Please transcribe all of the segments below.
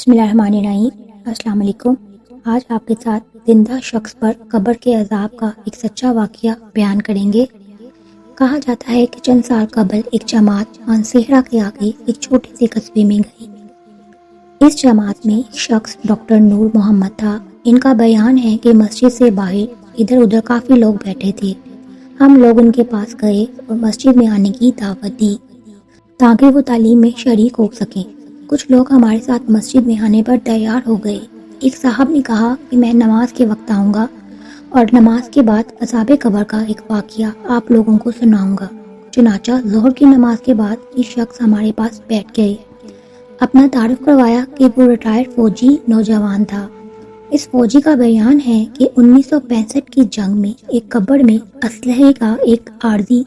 بسم اللہ الرحمن الرحیم۔ السلام علیکم۔ آج آپ کے ساتھ زندہ شخص پر قبر کے عذاب کا ایک سچا واقعہ بیان کریں گے۔ کہا جاتا ہے کہ چند سال قبل ایک جماعت مانسہرہ کے آگے ایک چھوٹے سے قصبے میں گئی۔ اس جماعت میں ایک شخص ڈاکٹر نور محمد تھا۔ ان کا بیان ہے کہ مسجد سے باہر ادھر ادھر کافی لوگ بیٹھے تھے۔ ہم لوگ ان کے پاس گئے اور مسجد میں آنے کی دعوت دی تاکہ وہ تعلیم میں شریک ہو سکیں۔ کچھ لوگ ہمارے ساتھ مسجد میں آنے پر تیار ہو گئے۔ ایک صاحب نے کہا کہ میں نماز کے وقت آؤں گا اور نماز کے بعد عذاب قبر کا ایک واقعہ آپ لوگوں کو سناؤں گا۔ چنانچہ ظہر کی نماز کے بعد یہ شخص ہمارے پاس بیٹھ گئے۔ اپنا تعارف کروایا کہ وہ ریٹائرڈ فوجی نوجوان تھا۔ اس فوجی کا بیان ہے کہ 1965 کی جنگ میں ایک قبر میں اسلحے کا ایک عارضی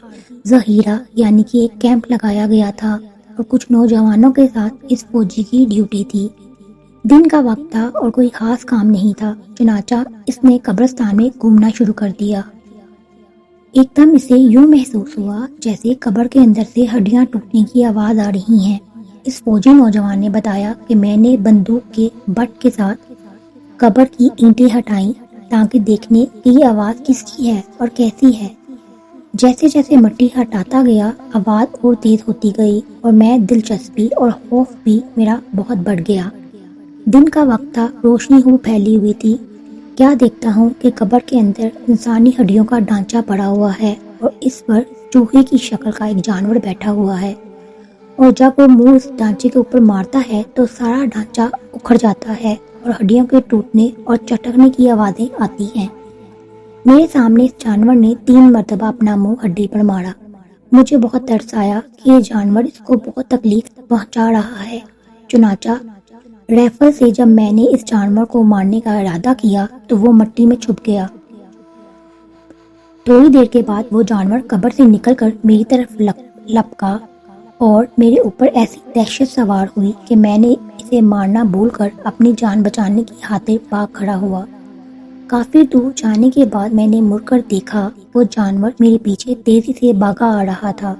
ذخیرہ یعنی کہ ایک کیمپ لگایا گیا تھا اور کچھ نوجوانوں کے ساتھ اس فوجی کی ڈیوٹی تھی۔ دن کا وقت تھا اور کوئی خاص کام نہیں تھا، چنانچہ اس نے قبرستان میں گھومنا شروع کر دیا۔ ایک دم اسے یوں محسوس ہوا جیسے قبر کے اندر سے ہڈیاں ٹوٹنے کی آواز آ رہی ہیں۔ اس فوجی نوجوان نے بتایا کہ میں نے بندوق کے بٹ کے ساتھ قبر کی اینٹیں ہٹائیں تاکہ دیکھنے کہ یہ آواز کس کی ہے اور کیسی ہے۔ جیسے جیسے مٹی ہٹاتا گیا آواز اور تیز ہوتی گئی اور میں دلچسپی اور خوف بھی میرا بہت بڑھ گیا۔ دن کا وقت تھا، روشنی پھیلی ہوئی تھی۔ کیا دیکھتا ہوں کہ قبر کے اندر انسانی ہڈیوں کا ڈھانچہ پڑا ہوا ہے اور اس پر چوہے کی شکل کا ایک جانور بیٹھا ہوا ہے، اور جب وہ منہ اس ڈھانچے کے اوپر مارتا ہے تو سارا ڈھانچہ اکھڑ جاتا ہے اور ہڈیوں کے ٹوٹنے اور چٹکنے کی آوازیں آتی ہیں۔ میرے سامنے اس جانور نے 3 مرتبہ اپنا منہ ہڈی پر مارا۔ مجھے بہت ترس آیا کہ یہ جانور اس کو بہت تکلیف پہنچا رہا ہے۔ چنانچہ ریفل سے جب میں نے اس جانور کو مارنے کا ارادہ کیا تو وہ مٹی میں چھپ گیا۔ تھوڑی دیر کے بعد وہ جانور قبر سے نکل کر میری طرف لپکا اور میرے اوپر ایسی دہشت سوار ہوئی کہ میں نے اسے مارنا بھول کر اپنی جان بچانے کی خاطر بھاگ کھڑا ہوا۔ کافی دور جانے کے بعد میں نے مڑ کر دیکھا وہ جانور میرے پیچھے تیزی سے بھاگا آ رہا تھا۔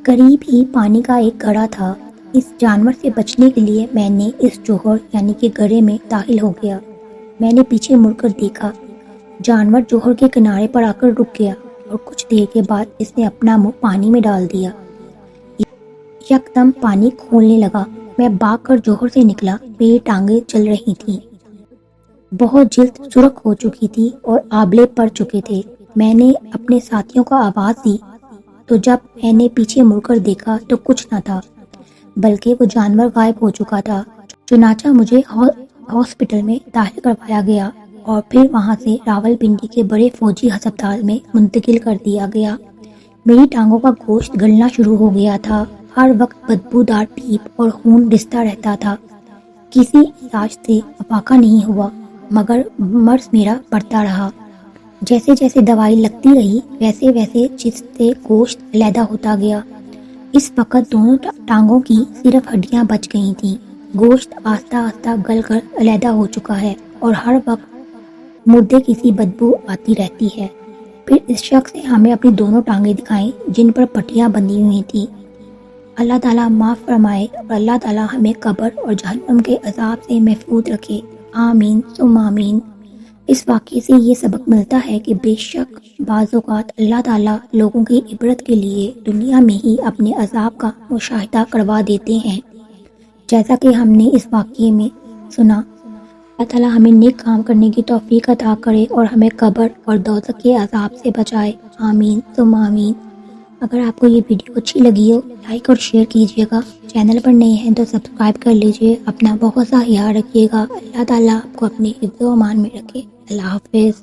قریب ہی پانی کا ایک گڑھا تھا۔ اس جانور سے بچنے کے لیے میں نے اس جوہر یعنی کہ گڑھے میں داخل ہو گیا۔ میں نے پیچھے مڑ کر دیکھا، جانور جوہر کے کنارے پر آ کر رک گیا اور کچھ دیر کے بعد اس نے اپنا منہ پانی میں ڈال دیا۔ یکدم پانی کھولنے لگا۔ میں بھاگ کر جوہر سے نکلا۔ میری ٹانگیں چل رہی تھیں، بہت جلد سرخ ہو چکی تھی اور آبلے پڑ چکے تھے۔ میں نے اپنے ساتھیوں کو آواز دی تو جب میں نے پیچھے مڑ کر دیکھا تو کچھ نہ تھا بلکہ وہ جانور غائب ہو چکا تھا۔ چنانچہ مجھے ہاسپٹل میں داخل کروایا گیا اور پھر وہاں سے راول پنڈی کے بڑے فوجی ہسپتال میں منتقل کر دیا گیا۔ میری ٹانگوں کا گوشت گلنا شروع ہو گیا تھا۔ ہر وقت بدبودار پیپ اور خون رستا رہتا تھا۔ کسی علاج سے افاقہ نہیں ہوا مگر مرض میرا بڑھتا رہا۔ جیسے جیسے دوائی لگتی رہی ویسے ویسے جسم سے گوشت علیحدہ ہوتا گیا۔ اس وقت دونوں ٹانگوں کی صرف ہڈیاں بچ گئی تھیں۔ گوشت آہستہ آہستہ گل کر علیحدہ ہو چکا ہے اور ہر وقت مردے کی سی بدبو آتی رہتی ہے۔ پھر اس شخص نے ہمیں اپنی دونوں ٹانگیں دکھائیں جن پر پٹیاں بندھی ہوئی تھیں۔ اللہ تعالیٰ معاف فرمائے اور اللہ تعالیٰ ہمیں قبر اور جہنم کے عذاب سے محفوظ رکھے، آمین ثم آمین۔ اس واقعے سے یہ سبق ملتا ہے کہ بے شک بعض اوقات اللہ تعالیٰ لوگوں کی عبرت کے لیے دنیا میں ہی اپنے عذاب کا مشاہدہ کروا دیتے ہیں، جیسا کہ ہم نے اس واقعے میں سنا۔ اللہ تعالیٰ ہمیں نیک کام کرنے کی توفیق عطا کرے اور ہمیں قبر اور دوزخ کے عذاب سے بچائے، آمین ثم آمین۔ اگر آپ کو یہ ویڈیو اچھی لگی ہو لائک اور شیئر کیجیے گا، چینل پر نئے ہیں تو سبسکرائب کر لیجیے۔ اپنا بہت سا خیال رکھیے گا۔ اللہ تعالیٰ آپ کو اپنے حفظ و امان میں رکھے۔ اللہ حافظ۔